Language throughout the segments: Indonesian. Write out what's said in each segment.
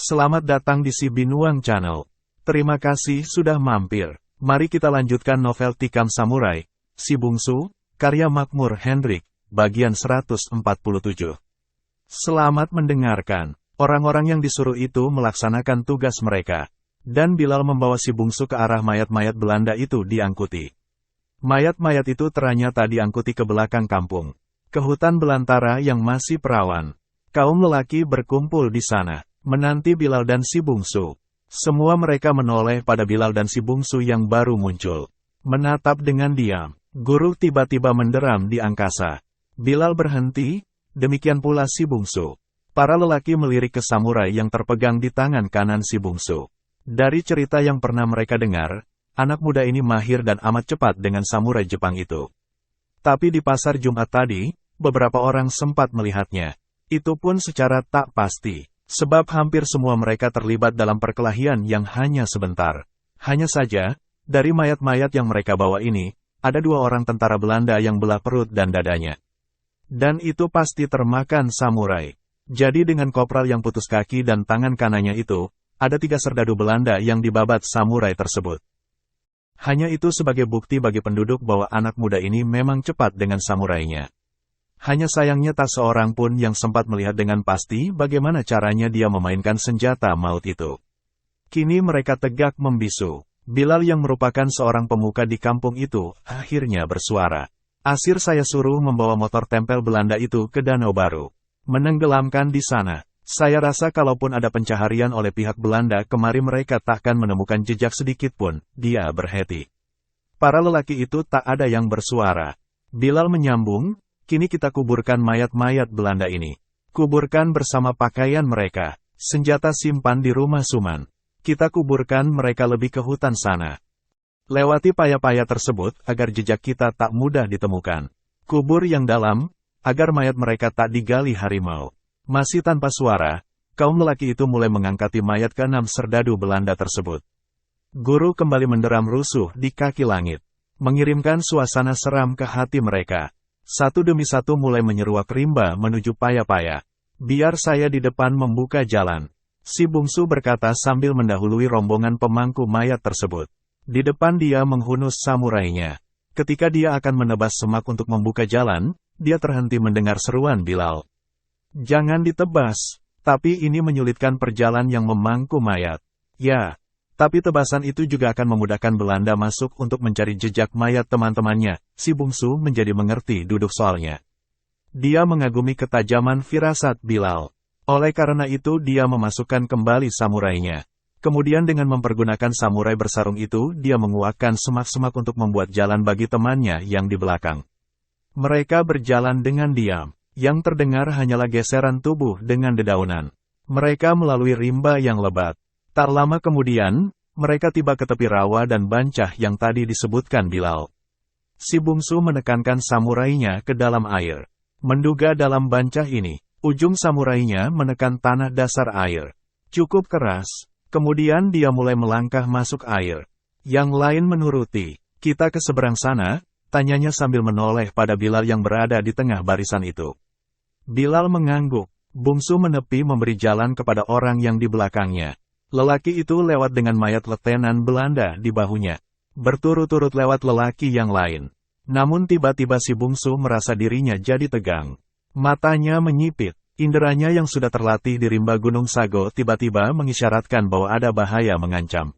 Selamat datang di Si Binuang Channel. Terima kasih sudah mampir. Mari kita lanjutkan novel Tikam Samurai, Si Bungsu, karya Makmur Hendrik, bagian 147. Selamat mendengarkan. Orang-orang yang disuruh itu melaksanakan tugas mereka. Dan Bilal membawa si bungsu ke arah mayat-mayat Belanda itu diangkuti. Mayat-mayat itu ternyata diangkuti ke belakang kampung. Ke hutan belantara yang masih perawan. Kaum lelaki berkumpul di sana, menanti Bilal dan si bungsu. Semua mereka menoleh pada Bilal dan si bungsu yang baru muncul. Menatap dengan diam. Guru tiba-tiba menderam di angkasa. Bilal berhenti, demikian pula si bungsu. Para lelaki melirik ke samurai yang terpegang di tangan kanan si bungsu. Dari cerita yang pernah mereka dengar, anak muda ini mahir dan amat cepat dengan samurai Jepang itu. Tapi di pasar Jumat tadi, beberapa orang sempat melihatnya. Itu pun secara tak pasti, sebab hampir semua mereka terlibat dalam perkelahian yang hanya sebentar. Hanya saja, dari mayat-mayat yang mereka bawa ini, ada 2 orang tentara Belanda yang belah perut dan dadanya. Dan itu pasti termakan samurai. Jadi dengan kopral yang putus kaki dan tangan kanannya itu, ada 3 serdadu Belanda yang dibabat samurai tersebut. Hanya itu sebagai bukti bagi penduduk bahwa anak muda ini memang cepat dengan samurainya. Hanya sayangnya tak seorang pun yang sempat melihat dengan pasti bagaimana caranya dia memainkan senjata maut itu. Kini mereka tegak membisu. Bilal yang merupakan seorang pemuka di kampung itu, akhirnya bersuara. Asir saya suruh membawa motor tempel Belanda itu ke Danau Baru. Menenggelamkan di sana. Saya rasa kalaupun ada pencaharian oleh pihak Belanda kemari mereka takkan menemukan jejak sedikit pun, dia berhenti. Para lelaki itu tak ada yang bersuara. Bilal menyambung, kini kita kuburkan mayat-mayat Belanda ini. Kuburkan bersama pakaian mereka. Senjata simpan di rumah Suman. Kita kuburkan mereka lebih ke hutan sana. Lewati paya-paya tersebut agar jejak kita tak mudah ditemukan. Kubur yang dalam, agar mayat mereka tak digali harimau. Masih tanpa suara, kaum lelaki itu mulai mengangkati mayat ke-6 serdadu Belanda tersebut. Guru kembali menderam rusuh di kaki langit. Mengirimkan suasana seram ke hati mereka. Satu demi satu mulai menyeruak rimba menuju paya-paya. Biar saya di depan membuka jalan. Si bungsu berkata sambil mendahului rombongan pemangku mayat tersebut. Di depan dia menghunus samurainya. Ketika dia akan menebas semak untuk membuka jalan, dia terhenti mendengar seruan Bilal. Jangan ditebas, tapi ini menyulitkan perjalanan yang memangku mayat. Ya, tapi tebasan itu juga akan memudahkan Belanda masuk untuk mencari jejak mayat teman-temannya. Si bungsu menjadi mengerti duduk soalnya. Dia mengagumi ketajaman firasat Bilal. Oleh karena itu dia memasukkan kembali samurainya. Kemudian dengan mempergunakan samurai bersarung itu dia menguakkan semak-semak untuk membuat jalan bagi temannya yang di belakang. Mereka berjalan dengan diam. Yang terdengar hanyalah geseran tubuh dengan dedaunan. Mereka melalui rimba yang lebat. Tak lama kemudian, mereka tiba ke tepi rawa dan bancah yang tadi disebutkan Bilal. Si bungsu menekankan samurainya ke dalam air. Menduga dalam bancah ini, ujung samurainya menekan tanah dasar air. Cukup keras, kemudian dia mulai melangkah masuk air. Yang lain menuruti. Kita ke seberang sana, tanyanya sambil menoleh pada Bilal yang berada di tengah barisan itu. Bilal mengangguk. Bungsu menepi memberi jalan kepada orang yang di belakangnya. Lelaki itu lewat dengan mayat letenan Belanda di bahunya. Berturut-turut lewat lelaki yang lain. Namun tiba-tiba si bungsu merasa dirinya jadi tegang. Matanya menyipit. Inderanya yang sudah terlatih di rimba Gunung Sago tiba-tiba mengisyaratkan bahwa ada bahaya mengancam.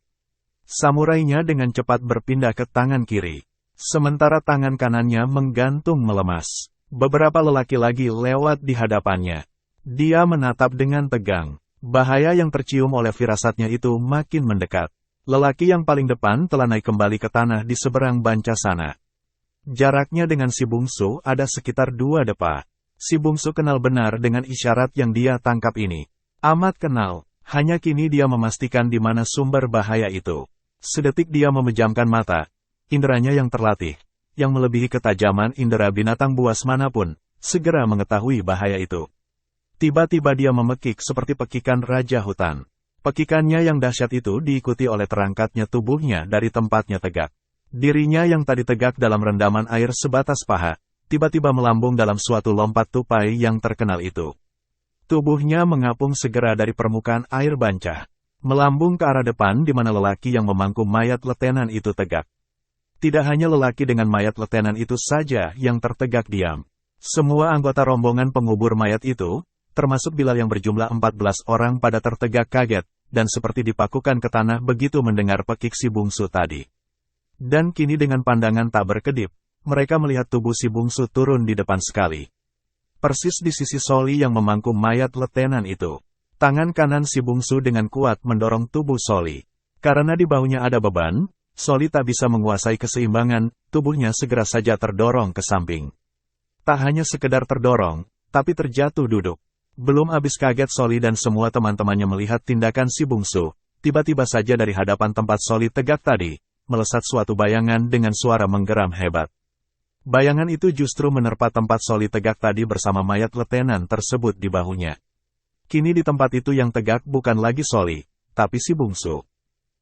Samurainya dengan cepat berpindah ke tangan kiri. Sementara tangan kanannya menggantung melemas. Beberapa lelaki lagi lewat di hadapannya. Dia menatap dengan tegang. Bahaya yang tercium oleh firasatnya itu makin mendekat. Lelaki yang paling depan telah naik kembali ke tanah di seberang bancah sana. Jaraknya dengan si bungsu ada sekitar 2 depa. Si bungsu kenal benar dengan isyarat yang dia tangkap ini. Amat kenal. Hanya kini dia memastikan di mana sumber bahaya itu. Sedetik dia memejamkan mata. Inderanya yang terlatih, yang melebihi ketajaman indera binatang buas manapun, segera mengetahui bahaya itu. Tiba-tiba dia memekik seperti pekikan raja hutan. Pekikannya yang dahsyat itu diikuti oleh terangkatnya tubuhnya dari tempatnya tegak. Dirinya yang tadi tegak dalam rendaman air sebatas paha, tiba-tiba melambung dalam suatu lompat tupai yang terkenal itu. Tubuhnya mengapung segera dari permukaan air bancah, melambung ke arah depan di mana lelaki yang memangku mayat letenan itu tegak. Tidak hanya lelaki dengan mayat letenan itu saja yang tertegak diam. Semua anggota rombongan pengubur mayat itu, termasuk Bilal yang berjumlah 14 orang pada tertegak kaget, dan seperti dipakukan ke tanah begitu mendengar pekik si bungsu tadi. Dan kini dengan pandangan tak berkedip, mereka melihat tubuh si bungsu turun di depan sekali. Persis di sisi Soli yang memangku mayat letenan itu. Tangan kanan si bungsu dengan kuat mendorong tubuh Soli. Karena di bahunya ada beban, Soli tak bisa menguasai keseimbangan, tubuhnya segera saja terdorong ke samping. Tak hanya sekedar terdorong, tapi terjatuh duduk. Belum habis kaget Soli dan semua teman-temannya melihat tindakan si bungsu, tiba-tiba saja dari hadapan tempat Soli tegak tadi, melesat suatu bayangan dengan suara menggeram hebat. Bayangan itu justru menerpa tempat Soli tegak tadi bersama mayat letenan tersebut di bahunya. Kini di tempat itu yang tegak bukan lagi Soli, tapi si bungsu.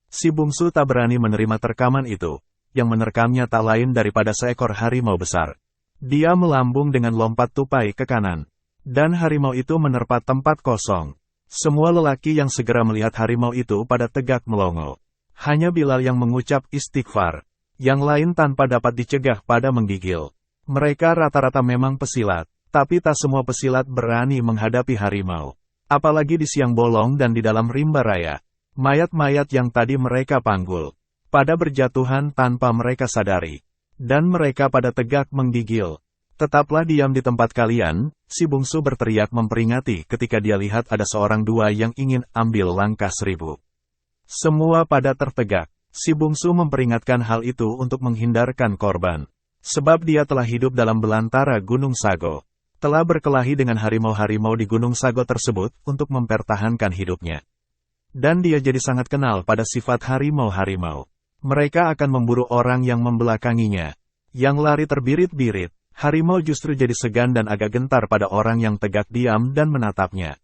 Si bungsu tak berani menerima terkaman itu, yang menerkamnya tak lain daripada seekor harimau besar. Dia melambung dengan lompat tupai ke kanan. Dan harimau itu menerpa tempat kosong. Semua lelaki yang segera melihat harimau itu pada tegak melongo. Hanya Bilal yang mengucap istighfar. Yang lain tanpa dapat dicegah pada menggigil. Mereka rata-rata memang pesilat, tapi tak semua pesilat berani menghadapi harimau. Apalagi di siang bolong dan di dalam rimba raya. Mayat-mayat yang tadi mereka panggul, pada berjatuhan tanpa mereka sadari. Dan mereka pada tegak menggigil. Tetaplah diam di tempat kalian, si bungsu berteriak memperingati ketika dia lihat ada seorang dua yang ingin ambil langkah 1000. Semua pada tertegak. Si bungsu memperingatkan hal itu untuk menghindarkan korban. Sebab dia telah hidup dalam belantara Gunung Sago. Telah berkelahi dengan harimau-harimau di Gunung Sago tersebut untuk mempertahankan hidupnya. Dan dia jadi sangat kenal pada sifat harimau-harimau. Mereka akan memburu orang yang membelakanginya. Yang lari terbirit-birit, harimau justru jadi segan dan agak gentar pada orang yang tegak diam dan menatapnya.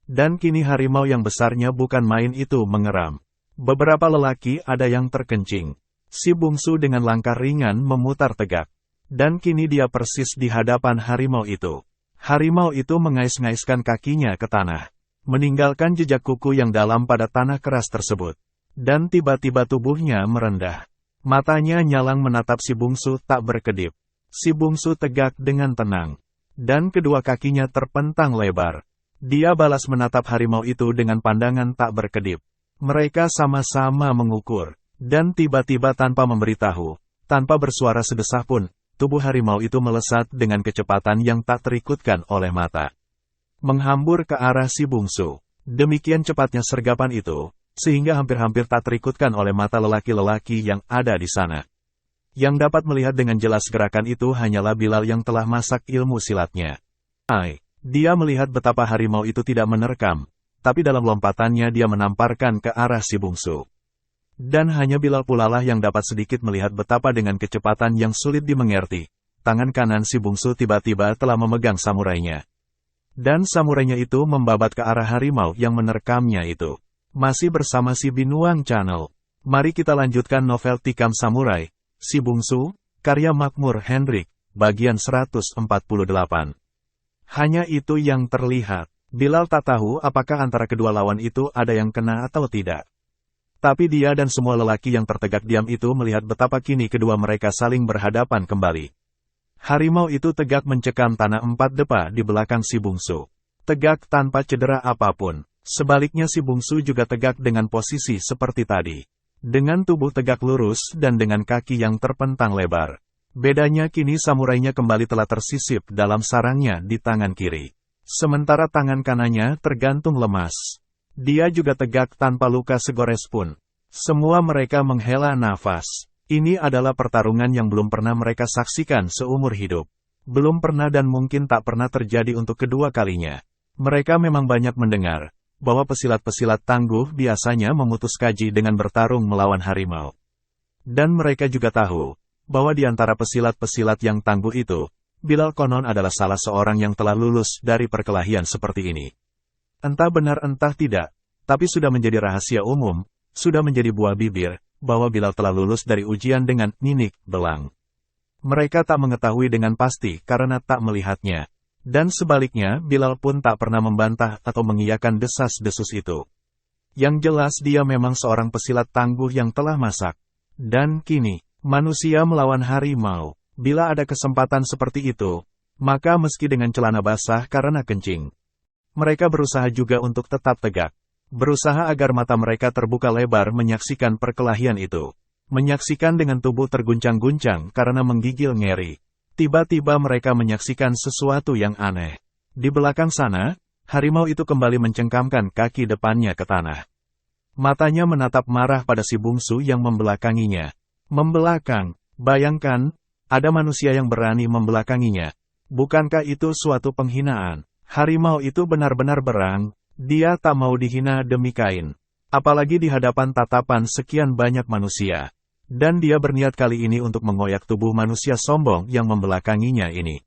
Dan kini harimau yang besarnya bukan main itu mengeram. Beberapa lelaki ada yang terkencing. Si bungsu dengan langkah ringan memutar tegak. Dan kini dia persis di hadapan harimau itu. Harimau itu mengais-ngaiskan kakinya ke tanah. Meninggalkan jejak kuku yang dalam pada tanah keras tersebut. Dan tiba-tiba tubuhnya merendah. Matanya nyalang menatap si bungsu tak berkedip. Si bungsu tegak dengan tenang. Dan kedua kakinya terpentang lebar. Dia balas menatap harimau itu dengan pandangan tak berkedip. Mereka sama-sama mengukur, dan tiba-tiba tanpa memberitahu, tanpa bersuara sedesah pun, tubuh harimau itu melesat dengan kecepatan yang tak terikutkan oleh mata. Menghambur ke arah si bungsu. Demikian cepatnya sergapan itu, sehingga hampir-hampir tak terikutkan oleh mata lelaki-lelaki yang ada di sana. Yang dapat melihat dengan jelas gerakan itu hanyalah Bilal yang telah masak ilmu silatnya. Dia melihat betapa harimau itu tidak menerkam. Tapi dalam lompatannya dia menamparkan ke arah si bungsu. Dan hanya Bilal pula lah yang dapat sedikit melihat betapa dengan kecepatan yang sulit dimengerti, tangan kanan si bungsu tiba-tiba telah memegang samurainya. Dan samurainya itu membabat ke arah harimau yang menerkamnya itu. Masih bersama si Binuang Channel. Mari kita lanjutkan novel Tikam Samurai, Si Bungsu, karya Makmur Hendrik, bagian 148. Hanya itu yang terlihat. Bilal tak tahu apakah antara kedua lawan itu ada yang kena atau tidak. Tapi dia dan semua lelaki yang tertegak diam itu melihat betapa kini kedua mereka saling berhadapan kembali. Harimau itu tegak mencekam tanah 4 depa di belakang si bungsu. Tegak tanpa cedera apapun. Sebaliknya si bungsu juga tegak dengan posisi seperti tadi. Dengan tubuh tegak lurus dan dengan kaki yang terpentang lebar. Bedanya kini samurainya kembali telah tersisip dalam sarangnya di tangan kiri. Sementara tangan kanannya tergantung lemas. Dia juga tegak tanpa luka segores pun. Semua mereka menghela nafas. Ini adalah pertarungan yang belum pernah mereka saksikan seumur hidup. Belum pernah dan mungkin tak pernah terjadi untuk kedua kalinya. Mereka memang banyak mendengar bahwa pesilat-pesilat tangguh biasanya memutus kaji dengan bertarung melawan harimau. Dan mereka juga tahu bahwa di antara pesilat-pesilat yang tangguh itu, Bilal konon adalah salah seorang yang telah lulus dari perkelahian seperti ini. Entah benar entah tidak, tapi sudah menjadi rahasia umum, sudah menjadi buah bibir, bahwa Bilal telah lulus dari ujian dengan ninik belang. Mereka tak mengetahui dengan pasti karena tak melihatnya. Dan sebaliknya, Bilal pun tak pernah membantah atau mengiyakan desas-desus itu. Yang jelas dia memang seorang pesilat tangguh yang telah masak. Dan kini, manusia melawan harimau. Bila ada kesempatan seperti itu, maka meski dengan celana basah karena kencing, mereka berusaha juga untuk tetap tegak. Berusaha agar mata mereka terbuka lebar menyaksikan perkelahian itu. Menyaksikan dengan tubuh terguncang-guncang karena menggigil ngeri. Tiba-tiba mereka menyaksikan sesuatu yang aneh. Di belakang sana, harimau itu kembali mencengkamkan kaki depannya ke tanah. Matanya menatap marah pada si bungsu yang membelakanginya. Membelakang, bayangkan, ada manusia yang berani membelakanginya. Bukankah itu suatu penghinaan? Harimau itu benar-benar berang, dia tak mau dihina demi kain. Apalagi di hadapan tatapan sekian banyak manusia. Dan dia berniat kali ini untuk mengoyak tubuh manusia sombong yang membelakanginya ini.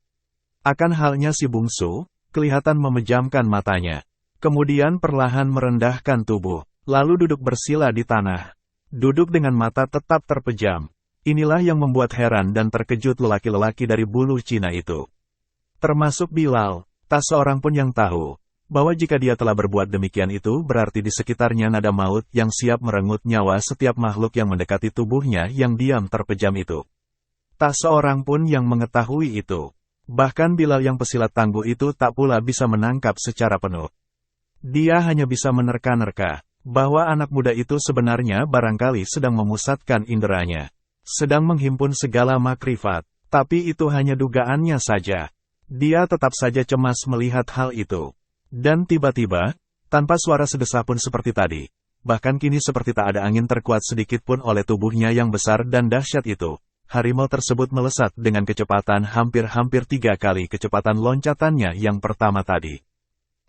Akan halnya si bungsu, kelihatan memejamkan matanya. Kemudian perlahan merendahkan tubuh, lalu duduk bersila di tanah. Duduk dengan mata tetap terpejam. Inilah yang membuat heran dan terkejut lelaki-lelaki dari bulu Cina itu. Termasuk Bilal, tak seorang pun yang tahu bahwa jika dia telah berbuat demikian itu berarti di sekitarnya nada maut yang siap merenggut nyawa setiap makhluk yang mendekati tubuhnya yang diam terpejam itu. Tak seorang pun yang mengetahui itu. Bahkan Bilal yang pesilat tangguh itu tak pula bisa menangkap secara penuh. Dia hanya bisa menerka-nerka bahwa anak muda itu sebenarnya barangkali sedang memusatkan inderanya. Sedang menghimpun segala makrifat. Tapi itu hanya dugaannya saja. Dia tetap saja cemas melihat hal itu. Dan tiba-tiba, tanpa suara sedesah pun seperti tadi, bahkan kini seperti tak ada angin terkuat sedikit pun oleh tubuhnya yang besar dan dahsyat itu, harimau tersebut melesat dengan kecepatan hampir-hampir 3 kali kecepatan loncatannya yang pertama tadi.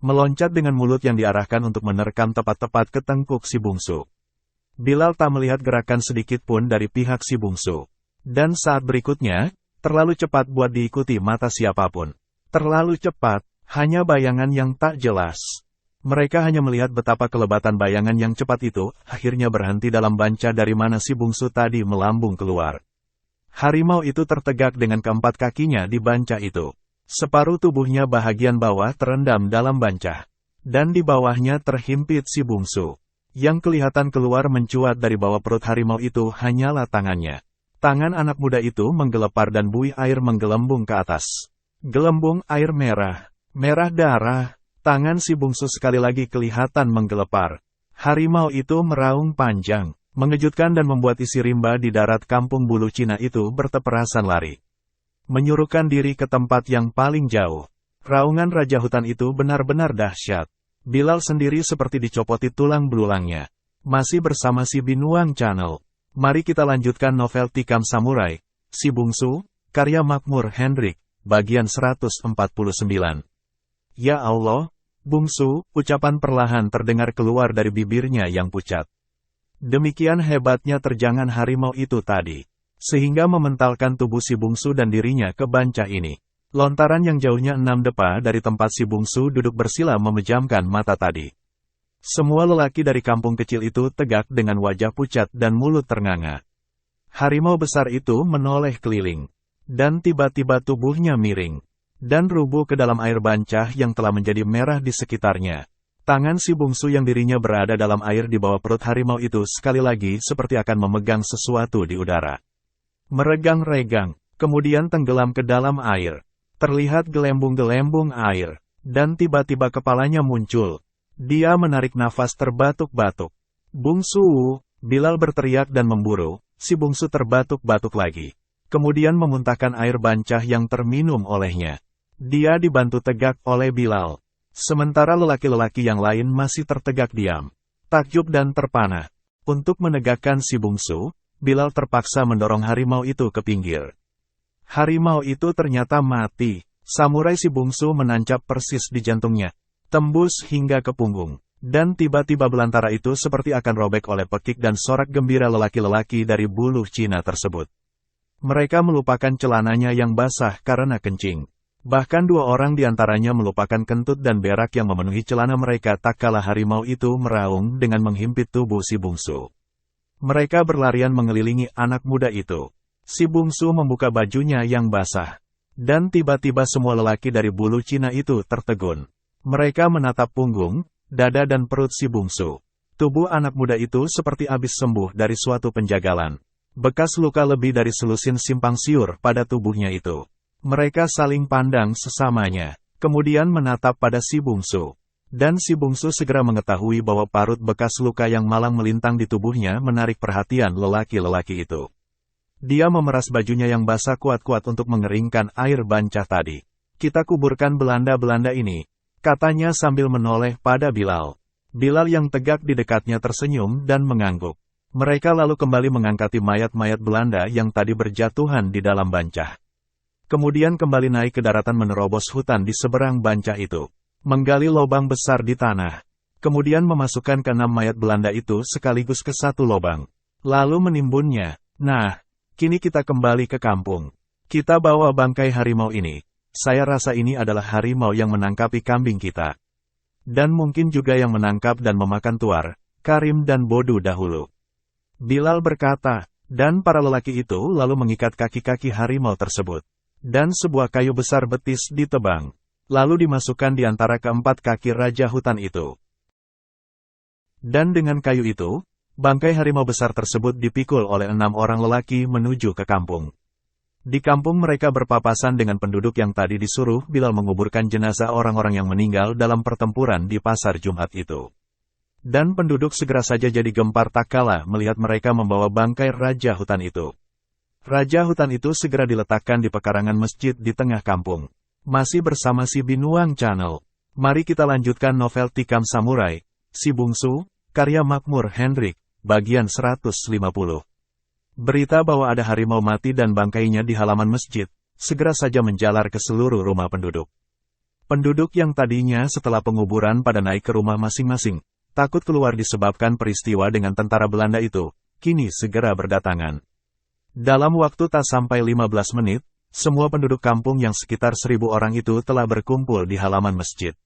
Meloncat dengan mulut yang diarahkan untuk menerkam tepat-tepat ke tengkuk si bungsu. Bilal tak melihat gerakan sedikit pun dari pihak si bungsu. Dan saat berikutnya, terlalu cepat buat diikuti mata siapapun. Terlalu cepat. Hanya bayangan yang tak jelas. Mereka hanya melihat betapa kelebatan bayangan yang cepat itu, akhirnya berhenti dalam banca dari mana si bungsu tadi melambung keluar. Harimau itu tertegak dengan keempat kakinya di banca itu. Separuh tubuhnya bahagian bawah terendam dalam banca. Dan di bawahnya terhimpit si bungsu. Yang kelihatan keluar mencuat dari bawah perut harimau itu hanyalah tangannya. Tangan anak muda itu menggelepar dan buih air menggelembung ke atas. Gelembung air merah. Merah darah, tangan si bungsu sekali lagi kelihatan menggelepar. Harimau itu meraung panjang, mengejutkan dan membuat isi rimba di darat kampung bulu Cina itu berteperasan lari. Menyuruhkan diri ke tempat yang paling jauh. Raungan raja hutan itu benar-benar dahsyat. Bilal sendiri seperti dicopoti tulang belulangnya. Masih bersama si Binuang Channel. Mari kita lanjutkan novel Tikam Samurai, Si Bungsu, karya Makmur Hendrik, bagian 149. Ya Allah, bungsu, ucapan perlahan terdengar keluar dari bibirnya yang pucat. Demikian hebatnya terjangan harimau itu tadi, sehingga mementalkan tubuh si bungsu dan dirinya ke banca ini. Lontaran yang jauhnya 6 depa dari tempat si bungsu duduk bersila memejamkan mata tadi. Semua lelaki dari kampung kecil itu tegak dengan wajah pucat dan mulut ternganga. Harimau besar itu menoleh keliling, dan tiba-tiba tubuhnya miring dan rubuh ke dalam air bancah yang telah menjadi merah di sekitarnya. Tangan si bungsu yang dirinya berada dalam air di bawah perut harimau itu sekali lagi seperti akan memegang sesuatu di udara. Meregang-regang, kemudian tenggelam ke dalam air. Terlihat gelembung-gelembung air, dan tiba-tiba kepalanya muncul. Dia menarik nafas terbatuk-batuk. Bungsu, Bilal berteriak dan memburu, si bungsu terbatuk-batuk lagi. Kemudian memuntahkan air bancah yang terminum olehnya. Dia dibantu tegak oleh Bilal. Sementara lelaki-lelaki yang lain masih tertegak diam, takjub dan terpana. Untuk menegakkan si bungsu, Bilal terpaksa mendorong harimau itu ke pinggir. Harimau itu ternyata mati. Samurai si bungsu menancap persis di jantungnya, tembus hingga ke punggung. Dan tiba-tiba belantara itu seperti akan robek oleh pekik dan sorak gembira lelaki-lelaki dari bulu Cina tersebut. Mereka melupakan celananya yang basah karena kencing. Bahkan 2 orang di antaranya melupakan kentut dan berak yang memenuhi celana mereka tak kala harimau itu meraung dengan menghimpit tubuh si bungsu. Mereka berlarian mengelilingi anak muda itu. Si bungsu membuka bajunya yang basah. Dan tiba-tiba semua lelaki dari bulu Cina itu tertegun. Mereka menatap punggung, dada dan perut si bungsu. Tubuh anak muda itu seperti habis sembuh dari suatu penjagalan. Bekas luka lebih dari selusin simpang siur pada tubuhnya itu. Mereka saling pandang sesamanya, kemudian menatap pada si bungsu. Dan si bungsu segera mengetahui bahwa parut bekas luka yang malang melintang di tubuhnya menarik perhatian lelaki-lelaki itu. Dia memeras bajunya yang basah kuat-kuat untuk mengeringkan air bancah tadi. Kita kuburkan Belanda-Belanda ini, katanya sambil menoleh pada Bilal. Bilal yang tegak di dekatnya tersenyum dan mengangguk. Mereka lalu kembali mengangkati mayat-mayat Belanda yang tadi berjatuhan di dalam bancah. Kemudian kembali naik ke daratan menerobos hutan di seberang bancah itu. Menggali lubang besar di tanah. Kemudian memasukkan ke-6 mayat Belanda itu sekaligus ke satu lubang. Lalu menimbunnya. Nah, kini kita kembali ke kampung. Kita bawa bangkai harimau ini. Saya rasa ini adalah harimau yang menangkapi kambing kita. Dan mungkin juga yang menangkap dan memakan Tuar, Karim dan Bodu dahulu. Bilal berkata, dan para lelaki itu lalu mengikat kaki-kaki harimau tersebut. Dan sebuah kayu besar betis ditebang. Lalu dimasukkan di antara keempat kaki raja hutan itu. Dan dengan kayu itu, bangkai harimau besar tersebut dipikul oleh 6 orang lelaki menuju ke kampung. Di kampung mereka berpapasan dengan penduduk yang tadi disuruh Bilal menguburkan jenazah orang-orang yang meninggal dalam pertempuran di pasar Jumat itu. Dan penduduk segera saja jadi gempar tak kalah melihat mereka membawa bangkai raja hutan itu. Raja hutan itu segera diletakkan di pekarangan masjid di tengah kampung. Masih bersama si Binuang Channel. Mari kita lanjutkan novel Tikam Samurai, Si Bungsu, karya Makmur Hendrik. Bagian 150. Berita bahwa ada harimau mati dan bangkainya di halaman masjid, segera saja menjalar ke seluruh rumah penduduk. Penduduk yang tadinya setelah penguburan pada naik ke rumah masing-masing, takut keluar disebabkan peristiwa dengan tentara Belanda itu, kini segera berdatangan. Dalam waktu tak sampai 15 menit, semua penduduk kampung yang sekitar 1000 orang itu telah berkumpul di halaman masjid.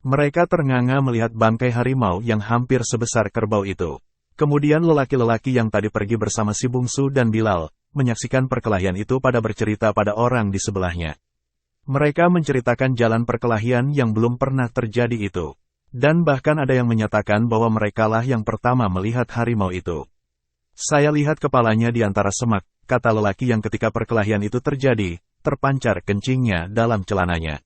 Mereka ternganga melihat bangkai harimau yang hampir sebesar kerbau itu. Kemudian lelaki-lelaki yang tadi pergi bersama si bungsu dan Bilal, menyaksikan perkelahian itu pada bercerita pada orang di sebelahnya. Mereka menceritakan jalan perkelahian yang belum pernah terjadi itu. Dan bahkan ada yang menyatakan bahwa merekalah yang pertama melihat harimau itu. Saya lihat kepalanya di antara semak, kata lelaki yang ketika perkelahian itu terjadi, terpancar kencingnya dalam celananya.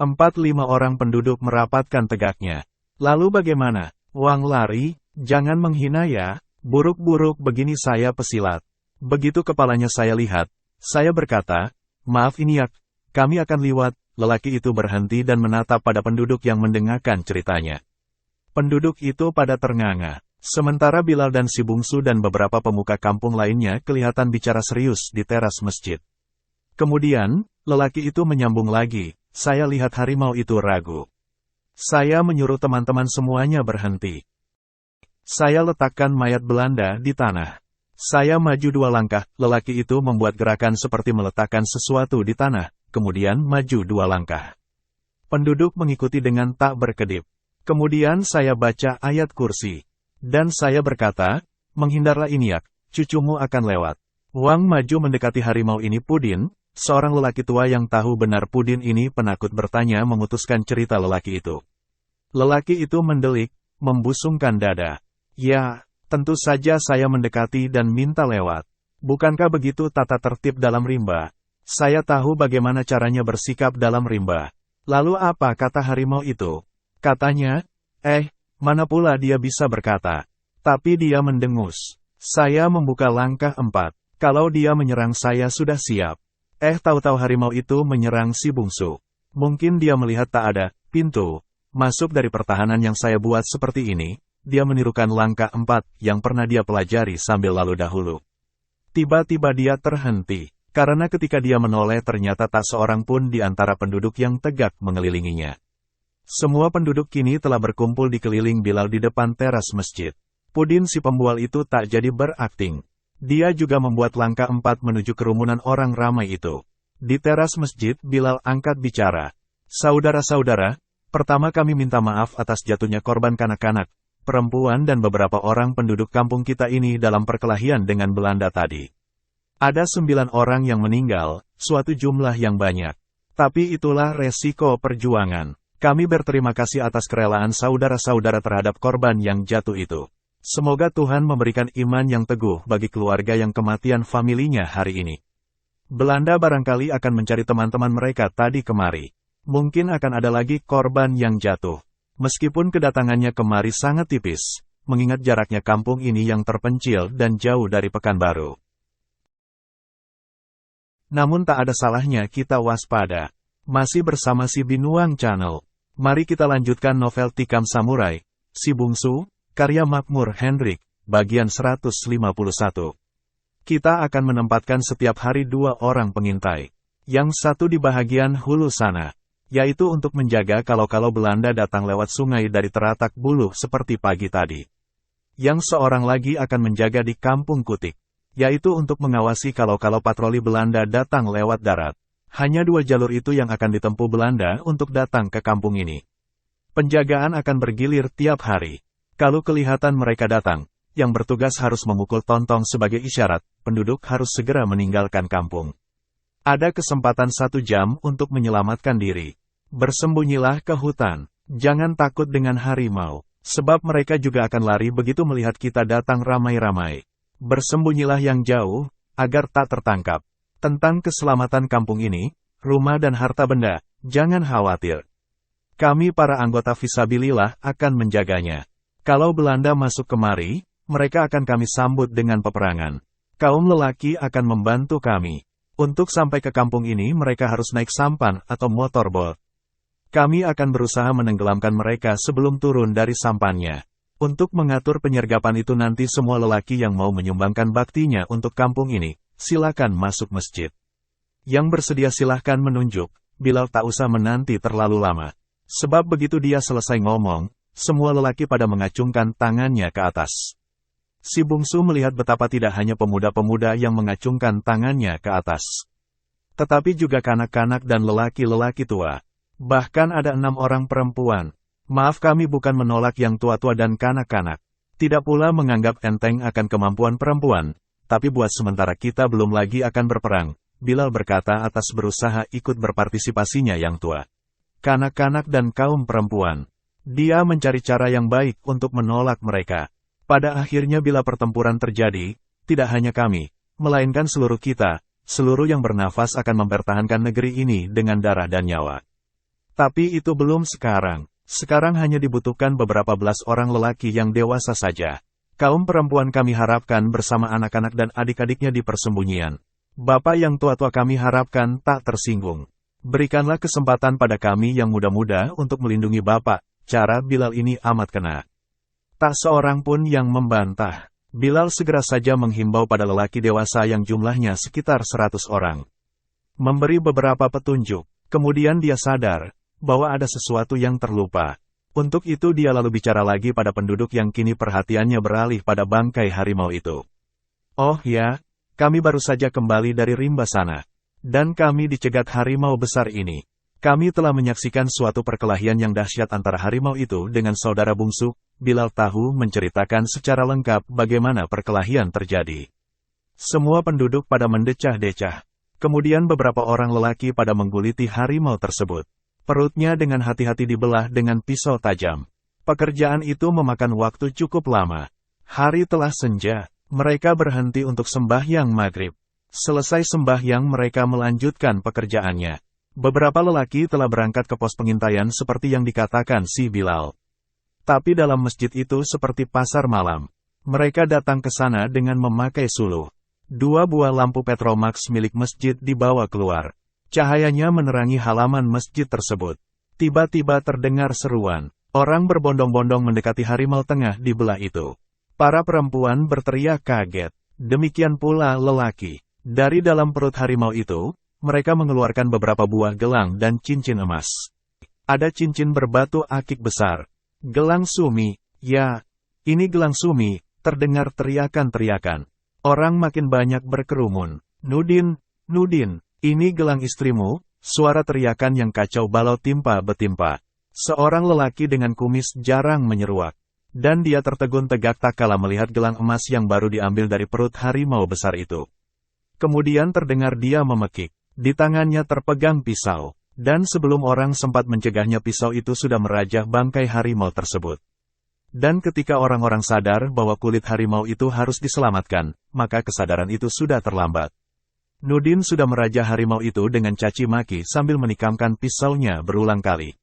4-5 orang penduduk merapatkan tegaknya. Lalu bagaimana? Wang lari? Jangan menghina ya, buruk-buruk begini saya pesilat. Begitu kepalanya saya lihat, saya berkata, maaf Iniak, kami akan liwat. Lelaki itu berhenti dan menatap pada penduduk yang mendengarkan ceritanya. Penduduk itu pada ternganga. Sementara Bilal dan si bungsu dan beberapa pemuka kampung lainnya kelihatan bicara serius di teras masjid. Kemudian, lelaki itu menyambung lagi, saya lihat harimau itu ragu. Saya menyuruh teman-teman semuanya berhenti. Saya letakkan mayat Belanda di tanah. Saya maju 2 langkah, lelaki itu membuat gerakan seperti meletakkan sesuatu di tanah, kemudian maju 2 langkah. Penduduk mengikuti dengan tak berkedip. Kemudian saya baca ayat kursi. Dan saya berkata, menghindarlah Iniak, cucumu akan lewat. Wang maju mendekati harimau ini. Pudin, seorang lelaki tua yang tahu benar Pudin ini penakut bertanya memutuskan cerita lelaki itu. Lelaki itu mendelik, membusungkan dada. Ya, tentu saja saya mendekati dan minta lewat. Bukankah begitu tata tertib dalam rimba? Saya tahu bagaimana caranya bersikap dalam rimba. Lalu apa kata harimau itu? Katanya, mana pula dia bisa berkata. Tapi dia mendengus. Saya membuka langkah 4. Kalau dia menyerang saya sudah siap. Tahu-tahu harimau itu menyerang si bungsu. Mungkin dia melihat tak ada pintu masuk dari pertahanan yang saya buat seperti ini. Dia menirukan langkah 4 yang pernah dia pelajari sambil lalu dahulu. Tiba-tiba dia terhenti, karena ketika dia menoleh ternyata tak seorang pun di antara penduduk yang tegak mengelilinginya. Semua penduduk kini telah berkumpul di keliling Bilal di depan teras masjid. Pudin si pembual itu tak jadi berakting. Dia juga membuat langkah 4 menuju kerumunan orang ramai itu. Di teras masjid Bilal angkat bicara. Saudara-saudara, pertama kami minta maaf atas jatuhnya korban kanak-kanak, perempuan dan beberapa orang penduduk kampung kita ini dalam perkelahian dengan Belanda tadi. Ada 9 orang yang meninggal, suatu jumlah yang banyak. Tapi itulah resiko perjuangan. Kami berterima kasih atas kerelaan saudara-saudara terhadap korban yang jatuh itu. Semoga Tuhan memberikan iman yang teguh bagi keluarga yang kematian familinya hari ini. Belanda barangkali akan mencari teman-teman mereka tadi kemari. Mungkin akan ada lagi korban yang jatuh. Meskipun kedatangannya kemari sangat tipis, mengingat jaraknya kampung ini yang terpencil dan jauh dari Pekanbaru. Namun tak ada salahnya kita waspada. Masih bersama si Binuang Channel. Mari kita lanjutkan novel Tikam Samurai, Si Bungsu, karya Makmur Hendrik, bagian 151. Kita akan menempatkan setiap hari 2 orang pengintai. Yang satu di bahagian hulu sana, yaitu untuk menjaga kalau-kalau Belanda datang lewat sungai dari Teratak Buluh seperti pagi tadi. Yang seorang lagi akan menjaga di Kampung Kutik, yaitu untuk mengawasi kalau-kalau patroli Belanda datang lewat darat. Hanya 2 jalur itu yang akan ditempuh Belanda untuk datang ke kampung ini. Penjagaan akan bergilir tiap hari. Kalau kelihatan mereka datang, yang bertugas harus memukul tontong sebagai isyarat, penduduk harus segera meninggalkan kampung. Ada kesempatan 1 jam untuk menyelamatkan diri. Bersembunyilah ke hutan. Jangan takut dengan harimau, sebab mereka juga akan lari begitu melihat kita datang ramai-ramai. Bersembunyilah yang jauh, agar tak tertangkap. Tentang keselamatan kampung ini, rumah dan harta benda, jangan khawatir. Kami para anggota Fisabilillah akan menjaganya. Kalau Belanda masuk kemari, mereka akan kami sambut dengan peperangan. Kaum lelaki akan membantu kami. Untuk sampai ke kampung ini mereka harus naik sampan atau motorbot. Kami akan berusaha menenggelamkan mereka sebelum turun dari sampannya. Untuk mengatur penyergapan itu nanti semua lelaki yang mau menyumbangkan baktinya untuk kampung ini, silakan masuk masjid. Yang bersedia silahkan menunjuk, Bilal tak usah menanti terlalu lama. Sebab begitu dia selesai ngomong, semua lelaki pada mengacungkan tangannya ke atas. Si Bungsu melihat betapa tidak hanya pemuda-pemuda yang mengacungkan tangannya ke atas, tetapi juga kanak-kanak dan lelaki-lelaki tua. Bahkan ada 6 orang perempuan. Maaf kami bukan menolak yang tua-tua dan kanak-kanak. Tidak pula menganggap enteng akan kemampuan perempuan. Tapi buat sementara kita belum lagi akan berperang, Bilal berkata atas berusaha ikut berpartisipasinya yang tua. Kanak-kanak dan kaum perempuan. Dia mencari cara yang baik untuk menolak mereka. Pada akhirnya bila pertempuran terjadi, tidak hanya kami, melainkan seluruh kita, seluruh yang bernafas akan mempertahankan negeri ini dengan darah dan nyawa. Tapi itu belum sekarang. Sekarang hanya dibutuhkan beberapa belas orang lelaki yang dewasa saja. Kaum perempuan kami harapkan bersama anak-anak dan adik-adiknya di persembunyian. Bapak yang tua-tua kami harapkan tak tersinggung. Berikanlah kesempatan pada kami yang muda-muda untuk melindungi Bapak. Cara Bilal ini amat kena. Tak seorang pun yang membantah. Bilal segera saja menghimbau pada lelaki dewasa yang jumlahnya sekitar 100 orang. Memberi beberapa petunjuk. Kemudian dia sadar bahwa ada sesuatu yang terlupa. Untuk itu dia lalu bicara lagi pada penduduk yang kini perhatiannya beralih pada bangkai harimau itu. Oh ya, kami baru saja kembali dari rimba sana. Dan kami dicegat harimau besar ini. Kami telah menyaksikan suatu perkelahian yang dahsyat antara harimau itu dengan saudara bungsu. Bilal tahu menceritakan secara lengkap bagaimana perkelahian terjadi. Semua penduduk pada mendecah-decah. Kemudian beberapa orang lelaki pada mengguliti harimau tersebut. Perutnya dengan hati-hati dibelah dengan pisau tajam. Pekerjaan itu memakan waktu cukup lama. Hari telah senja, mereka berhenti untuk sembahyang maghrib. Selesai sembahyang mereka melanjutkan pekerjaannya. Beberapa lelaki telah berangkat ke pos pengintaian seperti yang dikatakan si Bilal. Tapi dalam masjid itu seperti pasar malam. Mereka datang ke sana dengan memakai suluh. 2 buah lampu Petromax milik masjid dibawa keluar. Cahayanya menerangi halaman masjid tersebut. Tiba-tiba terdengar seruan. Orang berbondong-bondong mendekati harimau tengah di belah itu. Para perempuan berteriak kaget. Demikian pula lelaki. Dari dalam perut harimau itu, mereka mengeluarkan beberapa buah gelang dan cincin emas. Ada cincin berbatu akik besar. Gelang sumi. Ya, ini gelang sumi. Terdengar teriakan-teriakan. Orang makin banyak berkerumun. Nudin, Nudin. Ini gelang istrimu, suara teriakan yang kacau balau timpa betimpa. Seorang lelaki dengan kumis jarang menyeruak. Dan dia tertegun tegak tak kala melihat gelang emas yang baru diambil dari perut harimau besar itu. Kemudian terdengar dia memekik. Di tangannya terpegang pisau. Dan sebelum orang sempat mencegahnya, pisau itu sudah merajah bangkai harimau tersebut. Dan ketika orang-orang sadar bahwa kulit harimau itu harus diselamatkan, maka kesadaran itu sudah terlambat. Nurdin sudah merajah harimau itu dengan caci maki sambil menikamkan pisaunya berulang kali.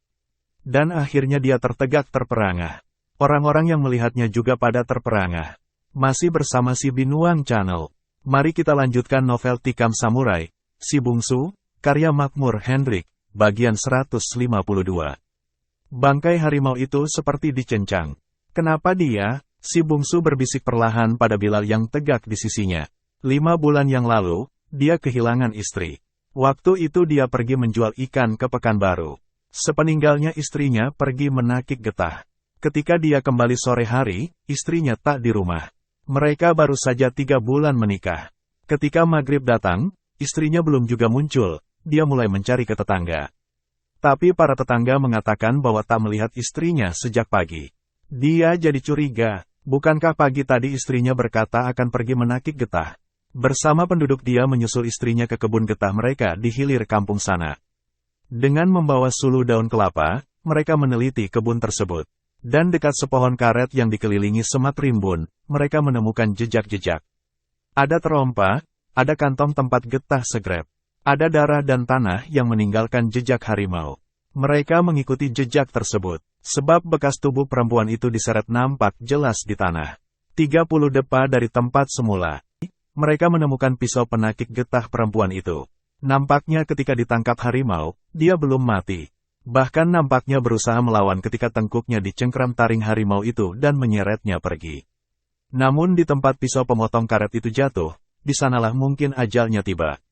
Dan akhirnya dia tertegak terperangah. Orang-orang yang melihatnya juga pada terperangah. Masih bersama si Binuang Channel. Mari kita lanjutkan novel Tikam Samurai, Si Bungsu, karya Makmur Hendrik. Bagian 152. Bangkai harimau itu seperti dikencang. Kenapa dia? Si bungsu berbisik perlahan pada Bilal yang tegak di sisinya. 5 bulan yang lalu, dia kehilangan istri. Waktu itu dia pergi menjual ikan ke Pekanbaru. Sepeninggalnya istrinya pergi menakik getah. Ketika dia kembali sore hari, istrinya tak di rumah. Mereka baru saja 3 bulan menikah. Ketika maghrib datang, istrinya belum juga muncul. Dia mulai mencari ke tetangga. Tapi para tetangga mengatakan bahwa tak melihat istrinya sejak pagi. Dia jadi curiga, bukankah pagi tadi istrinya berkata akan pergi menakik getah? Bersama penduduk dia menyusul istrinya ke kebun getah mereka di hilir kampung sana. Dengan membawa sulu daun kelapa, mereka meneliti kebun tersebut. Dan dekat sepohon karet yang dikelilingi semak rimbun, mereka menemukan jejak-jejak. Ada terompa, ada kantong tempat getah segrep. Ada darah dan tanah yang meninggalkan jejak harimau. Mereka mengikuti jejak tersebut, sebab bekas tubuh perempuan itu diseret nampak jelas di tanah. 30 depa dari tempat semula. Mereka menemukan pisau penakik getah perempuan itu. Nampaknya ketika ditangkap harimau, dia belum mati. Bahkan nampaknya berusaha melawan ketika tengkuknya dicengkram taring harimau itu dan menyeretnya pergi. Namun di tempat pisau pemotong karet itu jatuh, di sanalah mungkin ajalnya tiba.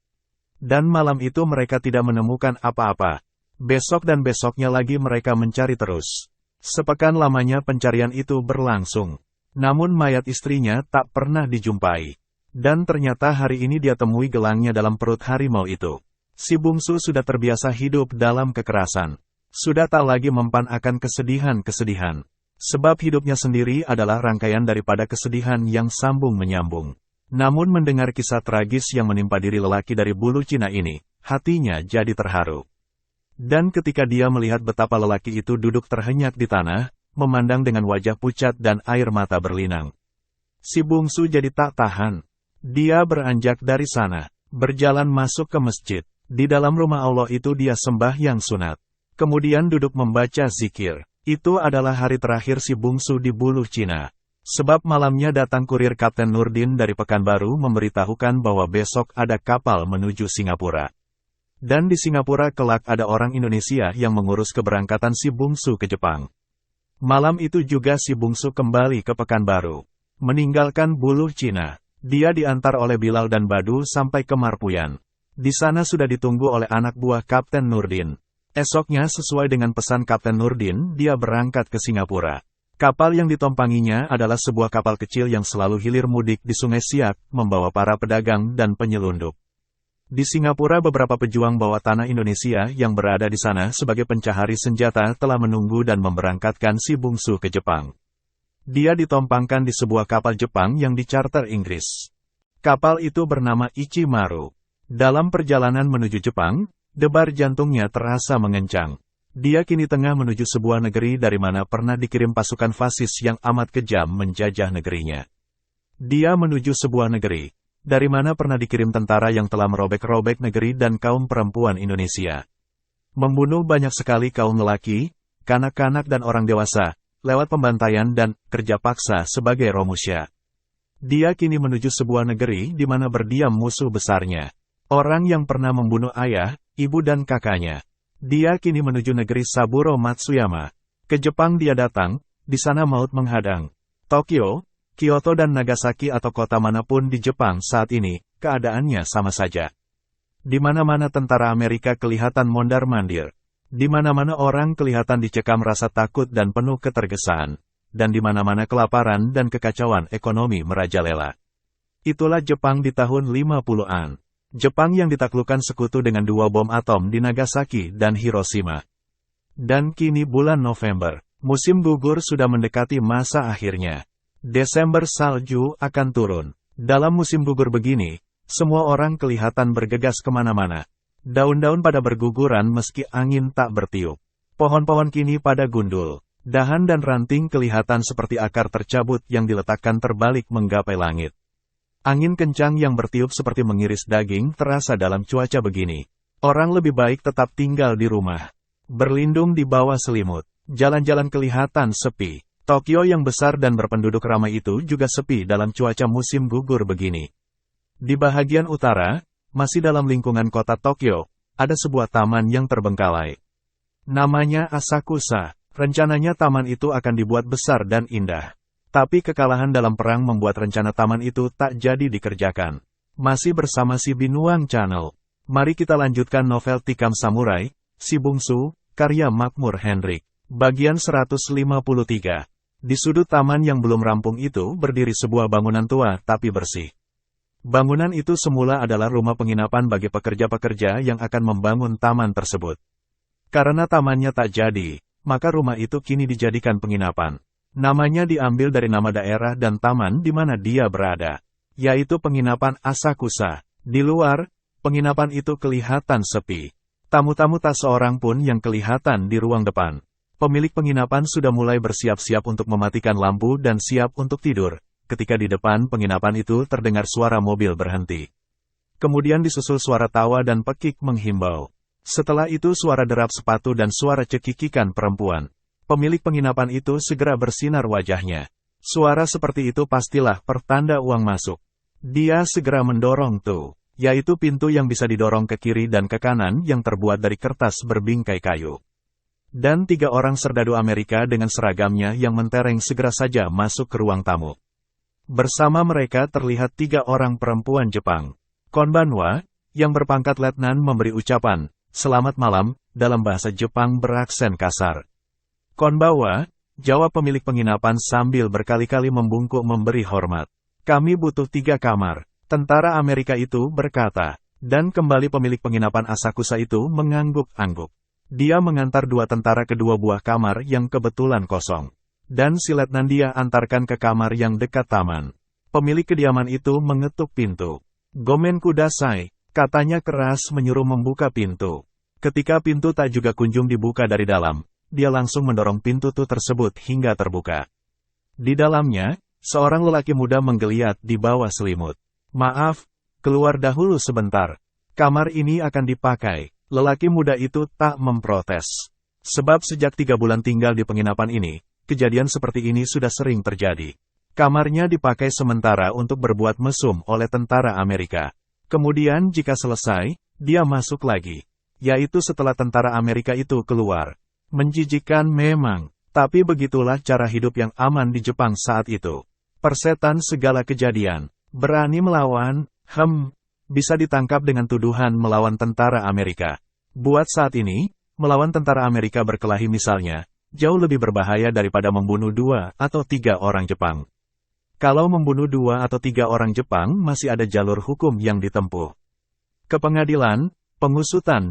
Dan malam itu mereka tidak menemukan apa-apa. Besok dan besoknya lagi mereka mencari terus. Sepekan lamanya pencarian itu berlangsung. Namun mayat istrinya tak pernah dijumpai. Dan ternyata hari ini dia temui gelangnya dalam perut harimau itu. Si bungsu sudah terbiasa hidup dalam kekerasan. Sudah tak lagi mempan akan kesedihan-kesedihan. Sebab hidupnya sendiri adalah rangkaian daripada kesedihan yang sambung-menyambung. Namun mendengar kisah tragis yang menimpa diri lelaki dari bulu Cina ini, hatinya jadi terharu. Dan ketika dia melihat betapa lelaki itu duduk terhenyak di tanah, memandang dengan wajah pucat dan air mata berlinang. Si bungsu jadi tak tahan. Dia beranjak dari sana, berjalan masuk ke masjid. Di dalam rumah Allah itu dia sembahyang sunat. Kemudian duduk membaca zikir. Itu adalah hari terakhir si bungsu di bulu Cina. Sebab malamnya datang kurir Kapten Nurdin dari Pekanbaru memberitahukan bahwa besok ada kapal menuju Singapura. Dan di Singapura kelak ada orang Indonesia yang mengurus keberangkatan si bungsu ke Jepang. Malam itu juga si bungsu kembali ke Pekanbaru. Meninggalkan bulu Cina, dia diantar oleh Bilal dan Badu sampai ke Marpuyan. Di sana sudah ditunggu oleh anak buah Kapten Nurdin. Esoknya sesuai dengan pesan Kapten Nurdin, dia berangkat ke Singapura. Kapal yang ditompanginya adalah sebuah kapal kecil yang selalu hilir mudik di Sungai Siak, membawa para pedagang dan penyelundup. Di Singapura beberapa pejuang bawah tanah Indonesia yang berada di sana sebagai pencahari senjata telah menunggu dan memberangkatkan si bungsu ke Jepang. Dia ditompangkan di sebuah kapal Jepang yang dicarter Inggris. Kapal itu bernama Ichimaru. Dalam perjalanan menuju Jepang, debar jantungnya terasa mengencang. Dia kini tengah menuju sebuah negeri dari mana pernah dikirim pasukan fasis yang amat kejam menjajah negerinya. Dia menuju sebuah negeri, dari mana pernah dikirim tentara yang telah merobek-robek negeri dan kaum perempuan Indonesia. Membunuh banyak sekali kaum lelaki, kanak-kanak dan orang dewasa, lewat pembantaian dan kerja paksa sebagai romusya. Dia kini menuju sebuah negeri di mana berdiam musuh besarnya. Orang yang pernah membunuh ayah, ibu dan kakaknya. Dia kini menuju negeri Saburo Matsuyama. Ke Jepang dia datang, di sana maut menghadang. Tokyo, Kyoto dan Nagasaki atau kota manapun di Jepang saat ini, keadaannya sama saja. Di mana-mana tentara Amerika kelihatan mondar-mandir. Di mana-mana orang kelihatan dicekam rasa takut dan penuh ketergesaan. Dan di mana-mana kelaparan dan kekacauan ekonomi merajalela. Itulah Jepang di tahun 50-an. Jepang yang ditaklukkan sekutu dengan 2 bom atom di Nagasaki dan Hiroshima. Dan kini bulan November, musim gugur sudah mendekati masa akhirnya. Desember salju akan turun. Dalam musim gugur begini, Semua orang kelihatan bergegas kemana-mana. Daun-daun pada berguguran meski angin tak bertiup. Pohon-pohon kini pada gundul. Dahan dan ranting kelihatan seperti akar tercabut yang diletakkan terbalik menggapai langit. Angin kencang yang bertiup seperti mengiris daging terasa dalam cuaca begini. Orang lebih baik tetap tinggal di rumah. Berlindung di bawah selimut. Jalan-jalan kelihatan sepi. Tokyo yang besar dan berpenduduk ramai itu juga sepi dalam cuaca musim gugur begini. Di bahagian utara, masih dalam lingkungan kota Tokyo, ada sebuah taman yang terbengkalai. Namanya Asakusa. Rencananya taman itu akan dibuat besar dan indah. Tapi kekalahan dalam perang membuat rencana taman itu tak jadi dikerjakan. Masih bersama si Binuang Channel. Mari kita lanjutkan novel Tikam Samurai, Si Bungsu, karya Makmur Hendrik. Bagian 153. Di sudut taman yang belum rampung itu berdiri sebuah bangunan tua tapi bersih. Bangunan itu semula adalah rumah penginapan bagi pekerja-pekerja yang akan membangun taman tersebut. Karena tamannya tak jadi, maka rumah itu kini dijadikan penginapan. Namanya diambil dari nama daerah dan taman di mana dia berada, yaitu penginapan Asakusa. Di luar, penginapan itu kelihatan sepi. Tamu-tamu tak seorang pun yang kelihatan di ruang depan. Pemilik penginapan sudah mulai bersiap-siap untuk mematikan lampu dan siap untuk tidur, ketika di depan penginapan itu terdengar suara mobil berhenti. Kemudian disusul suara tawa dan pekik menghimbau. Setelah itu suara derap sepatu dan suara cekikikan perempuan. Pemilik penginapan itu segera bersinar wajahnya. Suara seperti itu pastilah pertanda uang masuk. Dia segera mendorong yaitu pintu yang bisa didorong ke kiri dan ke kanan yang terbuat dari kertas berbingkai kayu. Dan 3 orang serdadu Amerika dengan seragamnya yang mentereng segera saja masuk ke ruang tamu. Bersama mereka terlihat 3 orang perempuan Jepang. Konbanwa, yang berpangkat letnan memberi ucapan, "Selamat malam," dalam bahasa Jepang beraksen kasar. "Konbanwa," jawab pemilik penginapan sambil berkali-kali membungkuk memberi hormat. "Kami butuh 3 kamar," tentara Amerika itu berkata, dan kembali pemilik penginapan Asakusa itu mengangguk-angguk. Dia mengantar 2 tentara ke 2 buah kamar yang kebetulan kosong. Dan si letnan dia antarkan ke kamar yang dekat taman. Pemilik kediaman itu mengetuk pintu. "Gomen kudasai," katanya keras menyuruh membuka pintu. Ketika pintu tak juga kunjung dibuka dari dalam, dia langsung mendorong pintu tersebut hingga terbuka. Di dalamnya, seorang lelaki muda menggeliat di bawah selimut. "Maaf, keluar dahulu sebentar. Kamar ini akan dipakai." Lelaki muda itu tak memprotes. Sebab sejak 3 bulan tinggal di penginapan ini, kejadian seperti ini sudah sering terjadi. Kamarnya dipakai sementara untuk berbuat mesum oleh tentara Amerika. Kemudian jika selesai, dia masuk lagi. Yaitu setelah tentara Amerika itu keluar. Menjijikkan memang, tapi begitulah cara hidup yang aman di Jepang saat itu. Persetan segala kejadian. Berani melawan, bisa ditangkap dengan tuduhan melawan tentara Amerika. Buat saat ini, melawan tentara Amerika berkelahi misalnya, jauh lebih berbahaya daripada membunuh 2 atau 3 orang Jepang. Kalau membunuh 2 atau 3 orang Jepang masih ada jalur hukum yang ditempuh. Ke pengadilan, pengusutan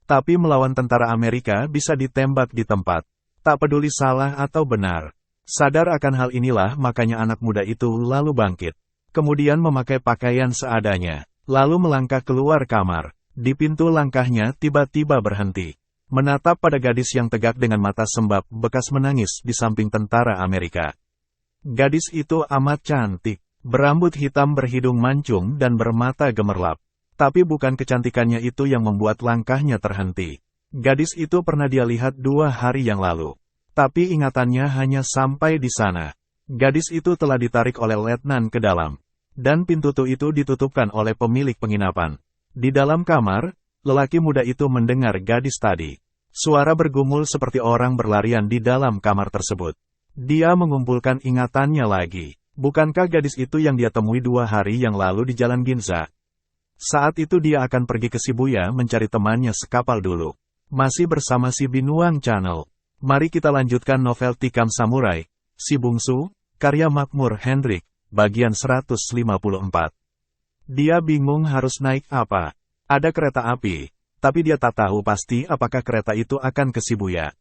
tapi melawan tentara Amerika bisa ditembak di tempat. Tak peduli salah atau benar. Sadar akan hal inilah makanya anak muda itu lalu bangkit. Kemudian memakai pakaian seadanya. Lalu melangkah keluar kamar. Di pintu langkahnya tiba-tiba berhenti. Menatap pada gadis yang tegak dengan mata sembab bekas menangis di samping tentara Amerika. Gadis itu amat cantik. Berambut hitam berhidung mancung dan bermata gemerlap. Tapi bukan kecantikannya itu yang membuat langkahnya terhenti. Gadis itu pernah dia lihat 2 hari yang lalu. Tapi ingatannya hanya sampai di sana. Gadis itu telah ditarik oleh letnan ke dalam. Dan pintu itu ditutupkan oleh pemilik penginapan. Di dalam kamar, lelaki muda itu mendengar gadis tadi. Suara bergumul seperti orang berlarian di dalam kamar tersebut. Dia mengumpulkan ingatannya lagi. Bukankah gadis itu yang dia temui 2 hari yang lalu di Jalan Ginza? Saat itu dia akan pergi ke Shibuya mencari temannya sekapal dulu. Masih bersama si Binuang Channel. Mari kita lanjutkan novel Tikam Samurai, Si Bungsu, karya Makmur Hendrik. Bagian 154. Dia bingung harus naik apa. Ada kereta api, tapi dia tak tahu pasti apakah kereta itu akan ke Shibuya.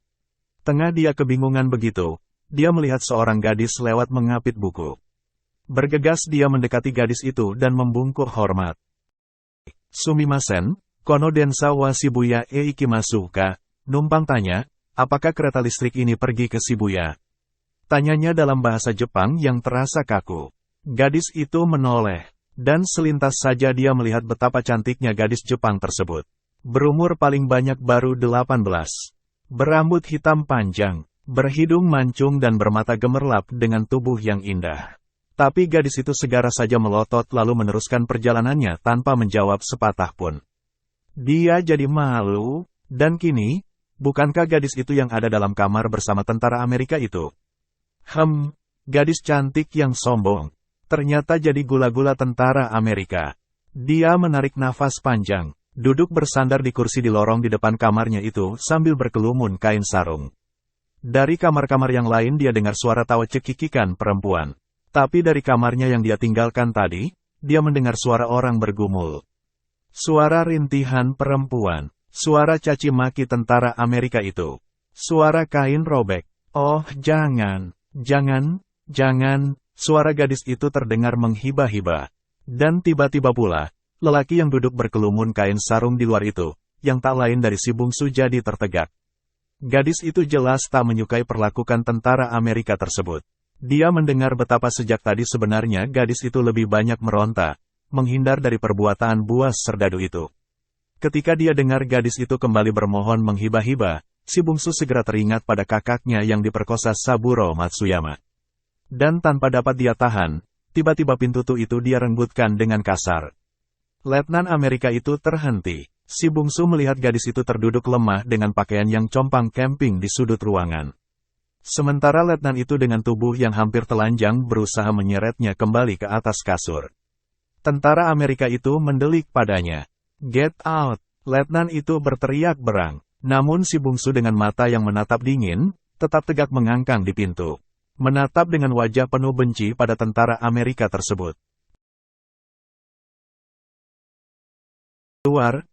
Tengah dia kebingungan begitu, dia melihat seorang gadis lewat mengapit buku. Bergegas dia mendekati gadis itu dan membungkuk hormat. Sumimasen, kono densa wa Shibuya e ikimasu ka? Numpang tanya, apakah kereta listrik ini pergi ke Shibuya? Tanyanya dalam bahasa Jepang yang terasa kaku. Gadis itu menoleh, dan selintas saja dia melihat betapa cantiknya gadis Jepang tersebut. Berumur paling banyak baru 18. Berambut hitam panjang, berhidung mancung dan bermata gemerlap dengan tubuh yang indah. Tapi gadis itu segera saja melotot lalu meneruskan perjalanannya tanpa menjawab sepatah pun. Dia jadi malu, dan kini, bukankah gadis itu yang ada dalam kamar bersama tentara Amerika itu? Gadis cantik yang sombong. Ternyata jadi gula-gula tentara Amerika. Dia menarik nafas panjang, duduk bersandar di kursi di lorong di depan kamarnya itu sambil berkelumun kain sarung. Dari kamar-kamar yang lain dia dengar suara tawa cekikikan perempuan. Tapi dari kamarnya yang dia tinggalkan tadi, dia mendengar suara orang bergumul. Suara rintihan perempuan, suara caci maki tentara Amerika itu. Suara kain robek. Oh, jangan. Suara gadis itu terdengar menghibah-hibah. Dan tiba-tiba pula, lelaki yang duduk berkelumun kain sarung di luar itu, yang tak lain dari si bungsu jadi tertegak. Gadis itu jelas tak menyukai perlakuan tentara Amerika tersebut. Dia mendengar betapa sejak tadi sebenarnya gadis itu lebih banyak meronta, menghindar dari perbuatan buas serdadu itu. Ketika dia dengar gadis itu kembali bermohon menghibah-hibah, si bungsu segera teringat pada kakaknya yang diperkosa Saburo Matsuyama. Dan tanpa dapat dia tahan, tiba-tiba pintu itu dia renggutkan dengan kasar. Letnan Amerika itu terhenti. Si bungsu melihat gadis itu terduduk lemah dengan pakaian yang compang camping di sudut ruangan. Sementara letnan itu dengan tubuh yang hampir telanjang berusaha menyeretnya kembali ke atas kasur. Tentara Amerika itu mendelik padanya. "Get out!" Letnan itu berteriak berang. Namun si bungsu dengan mata yang menatap dingin, tetap tegak mengangkang di pintu. Menatap dengan wajah penuh benci pada tentara Amerika tersebut. "Keluar,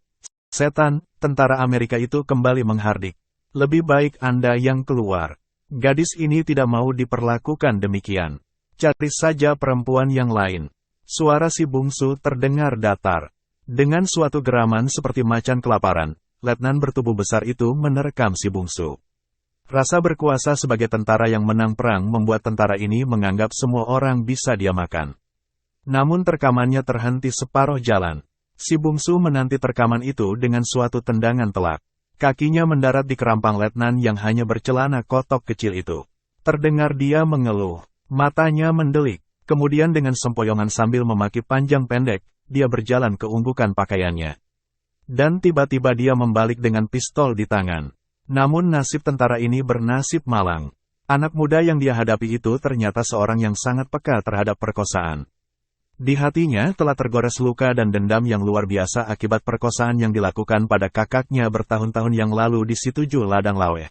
setan!" Tentara Amerika itu kembali menghardik. "Lebih baik Anda yang keluar. Gadis ini tidak mau diperlakukan demikian. Cari saja perempuan yang lain." Suara si bungsu terdengar datar. Dengan suatu geraman seperti macan kelaparan, letnan bertubuh besar itu menerkam si bungsu. Rasa berkuasa sebagai tentara yang menang perang membuat tentara ini menganggap semua orang bisa dia makan. Namun terkamannya terhenti separuh jalan. Si bungsu menanti terkaman itu dengan suatu tendangan telak. Kakinya mendarat di kerampang letnan yang hanya bercelana kotok kecil itu. Terdengar dia mengeluh. Matanya mendelik. Kemudian dengan sempoyongan sambil memaki panjang pendek, dia berjalan ke unggukan pakaiannya. Dan tiba-tiba dia membalik dengan pistol di tangan. Namun nasib tentara ini bernasib malang. Anak muda yang dia hadapi itu ternyata seorang yang sangat peka terhadap perkosaan. Di hatinya telah tergores luka dan dendam yang luar biasa akibat perkosaan yang dilakukan pada kakaknya bertahun-tahun yang lalu di Situju Ladang Laweh.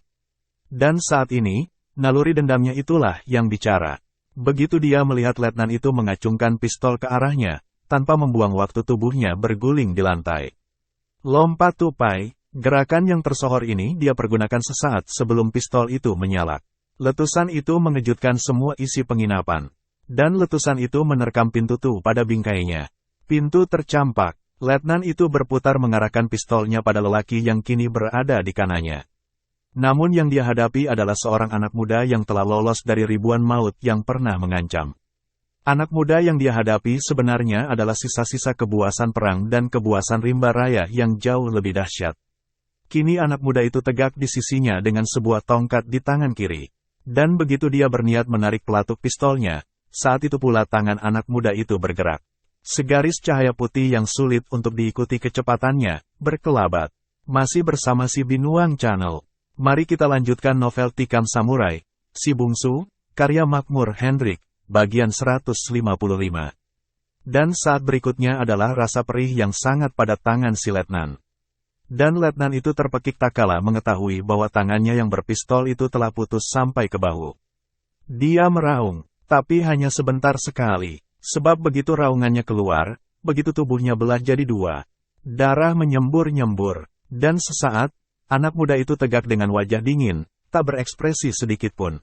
Dan saat ini, naluri dendamnya itulah yang bicara. Begitu dia melihat letnan itu mengacungkan pistol ke arahnya, tanpa membuang waktu tubuhnya berguling di lantai. Lompat tupai. Gerakan yang tersohor ini dia pergunakan sesaat sebelum pistol itu menyala. Letusan itu mengejutkan semua isi penginapan. Dan letusan itu menerkam pintu pada bingkainya. Pintu tercampak. Letnan itu berputar mengarahkan pistolnya pada lelaki yang kini berada di kanannya. Namun yang dia hadapi adalah seorang anak muda yang telah lolos dari ribuan maut yang pernah mengancam. Anak muda yang dia hadapi sebenarnya adalah sisa-sisa kebuasan perang dan kebuasan rimba raya yang jauh lebih dahsyat. Kini anak muda itu tegak di sisinya dengan sebuah tongkat di tangan kiri. Dan begitu dia berniat menarik pelatuk pistolnya, saat itu pula tangan anak muda itu bergerak. Segaris cahaya putih yang sulit untuk diikuti kecepatannya, berkelabat. Masih bersama si Binuang Channel. Mari kita lanjutkan novel Tikam Samurai, Si Bungsu, karya Makmur Hendrik, bagian 155. Dan saat berikutnya adalah rasa perih yang sangat pada tangan si letnan. Dan letnan itu terpekik tak kala mengetahui bahwa tangannya yang berpistol itu telah putus sampai ke bahu. Dia meraung, tapi hanya sebentar sekali, sebab begitu raungannya keluar, begitu tubuhnya belah jadi dua. Darah menyembur-nyembur, dan sesaat, anak muda itu tegak dengan wajah dingin, tak berekspresi sedikit pun.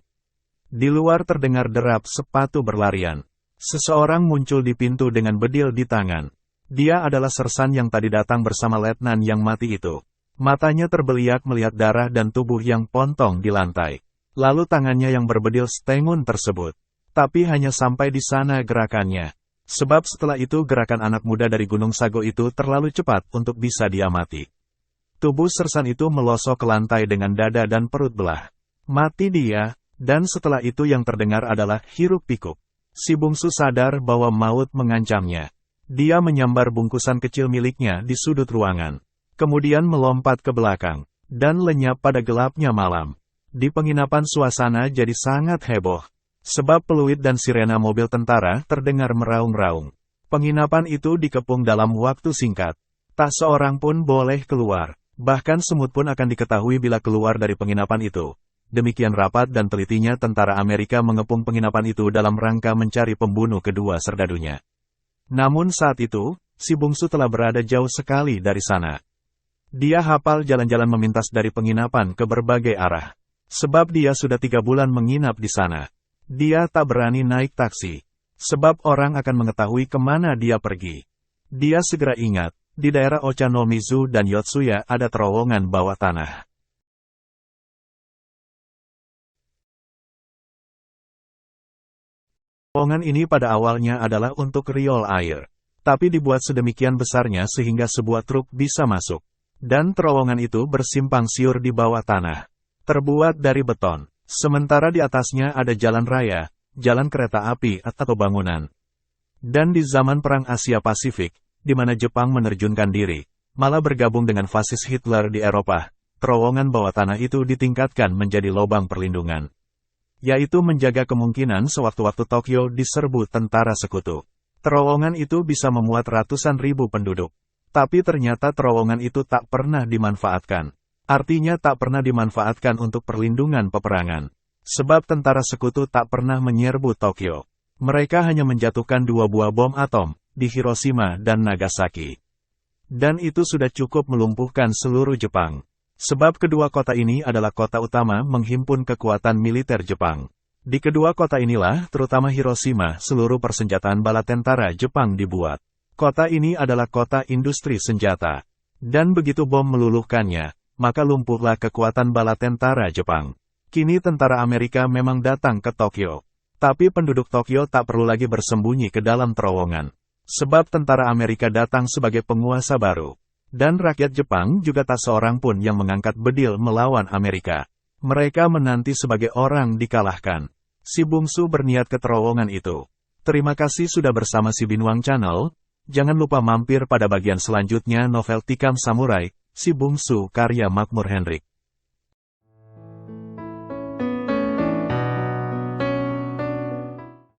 Di luar terdengar derap sepatu berlarian. Seseorang muncul di pintu dengan bedil di tangan. Dia adalah sersan yang tadi datang bersama letnan yang mati itu. Matanya terbeliak melihat darah dan tubuh yang pontong di lantai. Lalu tangannya yang berbedil stengun tersebut. Tapi hanya sampai di sana gerakannya. Sebab setelah itu gerakan anak muda dari Gunung Sago itu terlalu cepat untuk bisa diamati. Tubuh sersan itu melosok ke lantai dengan dada dan perut belah. Mati dia, dan setelah itu yang terdengar adalah hiruk-pikuk. Si bungsu sadar bahwa maut mengancamnya. Dia menyambar bungkusan kecil miliknya di sudut ruangan. Kemudian melompat ke belakang, dan lenyap pada gelapnya malam. Di penginapan suasana jadi sangat heboh. Sebab peluit dan sirena mobil tentara terdengar meraung-raung. Penginapan itu dikepung dalam waktu singkat. Tak seorang pun boleh keluar. Bahkan semut pun akan diketahui bila keluar dari penginapan itu. Demikian rapat dan telitinya tentara Amerika mengepung penginapan itu dalam rangka mencari pembunuh kedua serdadunya. Namun saat itu, si bungsu telah berada jauh sekali dari sana. Dia hafal jalan-jalan memintas dari penginapan ke berbagai arah. Sebab dia sudah 3 bulan menginap di sana. Dia tak berani naik taksi. Sebab orang akan mengetahui kemana dia pergi. Dia segera ingat, di daerah Ochanomizu dan Yotsuya ada terowongan bawah tanah. Terowongan ini pada awalnya adalah untuk riol air. Tapi dibuat sedemikian besarnya sehingga sebuah truk bisa masuk. Dan terowongan itu bersimpang siur di bawah tanah. Terbuat dari beton. Sementara di atasnya ada jalan raya, jalan kereta api atau bangunan. Dan di zaman Perang Asia Pasifik, di mana Jepang menerjunkan diri, malah bergabung dengan fasis Hitler di Eropa, terowongan bawah tanah itu ditingkatkan menjadi lubang perlindungan. Yaitu menjaga kemungkinan sewaktu-waktu Tokyo diserbu tentara sekutu. Terowongan itu bisa memuat ratusan ribu penduduk. Tapi ternyata terowongan itu tak pernah dimanfaatkan. Artinya tak pernah dimanfaatkan untuk perlindungan peperangan. Sebab tentara sekutu tak pernah menyerbu Tokyo. Mereka hanya menjatuhkan 2 buah bom atom di Hiroshima dan Nagasaki. Dan itu sudah cukup melumpuhkan seluruh Jepang. Sebab kedua kota ini adalah kota utama menghimpun kekuatan militer Jepang. Di kedua kota inilah, terutama Hiroshima, seluruh persenjataan bala tentara Jepang dibuat. Kota ini adalah kota industri senjata. Dan begitu bom meluluhkannya, maka lumpuhlah kekuatan bala tentara Jepang. Kini tentara Amerika memang datang ke Tokyo. Tapi penduduk Tokyo tak perlu lagi bersembunyi ke dalam terowongan. Sebab tentara Amerika datang sebagai penguasa baru. Dan rakyat Jepang juga tak seorang pun yang mengangkat bedil melawan Amerika. Mereka menanti sebagai orang dikalahkan. Si bungsu berniat ke terowongan itu. Terima kasih sudah bersama si Binwang Channel. Jangan lupa mampir pada bagian selanjutnya novel Tikam Samurai, Si Bungsu karya Makmur Hendrik.